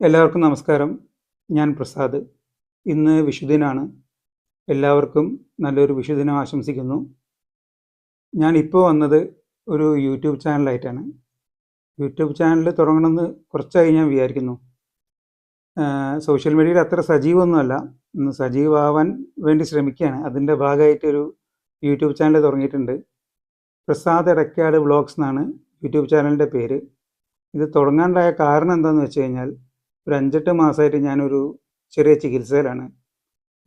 എല്ലാവർക്കും നമസ്കാരം. ഞാൻ പ്രസാദ്. ഇന്ന് വിഷുദിനാണ്. എല്ലാവർക്കും നല്ലൊരു വിഷുദിനം ആശംസിക്കുന്നു. ഞാനിപ്പോൾ വന്നത് ഒരു യൂട്യൂബ് ചാനലായിട്ടാണ്. യൂട്യൂബ് ചാനൽ തുടങ്ങണമെന്ന് കുറച്ചായി ഞാൻ വിചാരിക്കുന്നു. സോഷ്യൽ മീഡിയയിൽ അത്ര സജീവമൊന്നുമല്ല. ഒന്ന് സജീവമാവാൻ വേണ്ടി ശ്രമിക്കുകയാണ്. അതിൻ്റെ ഭാഗമായിട്ടൊരു യൂട്യൂബ് ചാനൽ തുടങ്ങിയിട്ടുണ്ട്. പ്രസാദ് എടക്കാട് വ്ളോഗ്സ് എന്നാണ് യൂട്യൂബ് ചാനലിൻ്റെ പേര്. ഇത് തുടങ്ങാനുണ്ടായ കാരണം എന്താണെന്ന് വെച്ച് കഴിഞ്ഞാൽ, ഒരു 5-8 മാസമായിട്ട് ഞാനൊരു ചെറിയ ചികിത്സയിലാണ്.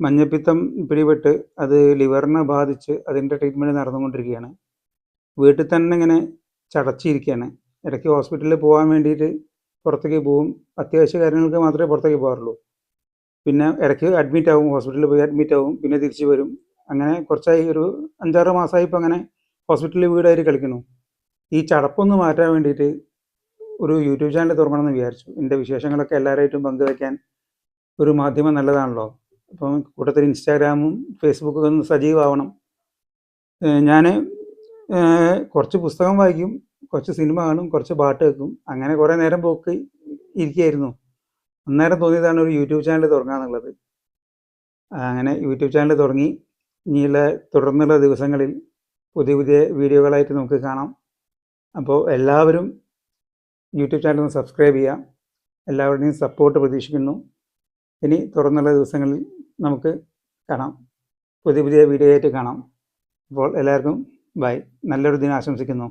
മഞ്ഞപ്പിത്തം പിടിപെട്ട് അത് ലിവറിനെ ബാധിച്ച് അതിൻ്റെ ട്രീറ്റ്മെൻറ്റ് നടന്നുകൊണ്ടിരിക്കുകയാണ്. വീട്ടിൽ തന്നെ ഇങ്ങനെ ചടച്ചിരിക്കുകയാണ്. ഇടയ്ക്ക് ഹോസ്പിറ്റലിൽ പോകാൻ വേണ്ടിയിട്ട് പുറത്തേക്ക് പോവും. അത്യാവശ്യ കാര്യങ്ങൾക്ക് മാത്രമേ പുറത്തേക്ക് പോകാറുള്ളൂ. പിന്നെ ഇടയ്ക്ക് അഡ്മിറ്റ് ആവും, ഹോസ്പിറ്റലിൽ പോയി അഡ്മിറ്റ് ആവും, പിന്നെ തിരിച്ച് വരും. അങ്ങനെ കുറച്ചായി, ഒരു 5-6 മാസമായി ഇപ്പോൾ അങ്ങനെ ഹോസ്പിറ്റലിൽ വീടായിട്ട് കളിക്കുന്നു. ഈ ചടപ്പൊന്ന് മാറ്റാൻ വേണ്ടിയിട്ട് ഒരു യൂട്യൂബ് ചാനൽ തുറക്കണമെന്ന് വിചാരിച്ചു. എൻ്റെ വിശേഷങ്ങളൊക്കെ എല്ലാവരായിട്ടും പങ്കുവയ്ക്കാൻ ഒരു മാധ്യമം നല്ലതാണല്ലോ. അപ്പം കൂട്ടത്തിൽ ഇൻസ്റ്റാഗ്രാമും ഫേസ്ബുക്കൊക്കെ ഒന്ന് സജീവമാവണം. ഞാൻ കുറച്ച് പുസ്തകം വായിക്കും, കുറച്ച് സിനിമ കാണും, കുറച്ച് പാട്ട് കേൾക്കും. അങ്ങനെ കുറേ നേരം പോക്ക് ഇരിക്കുകയായിരുന്നു. അന്നേരം തോന്നിയതാണ് ഒരു യൂട്യൂബ് ചാനൽ തുടങ്ങാമെന്നുള്ളത്. അങ്ങനെ യൂട്യൂബ് ചാനൽ തുടങ്ങി. ഇനിയുള്ള തുടർന്നുള്ള ദിവസങ്ങളിൽ പുതിയ പുതിയ വീഡിയോകളായിട്ട് നമുക്ക് കാണാം. അപ്പോൾ എല്ലാവരും യൂട്യൂബ് ചാനൽ ഒന്ന് സബ്സ്ക്രൈബ് ചെയ്യാം. എല്ലാവരുടെയും സപ്പോർട്ട് പ്രതീക്ഷിക്കുന്നു. ഇനി തുറന്നുള്ള ദിവസങ്ങളിൽ നമുക്ക് കാണാം, പുതിയ പുതിയ വീഡിയോ ആയിട്ട് കാണാം. അപ്പോൾ എല്ലാവർക്കും ബൈ. നല്ലൊരു ദിനം ആശംസിക്കുന്നു.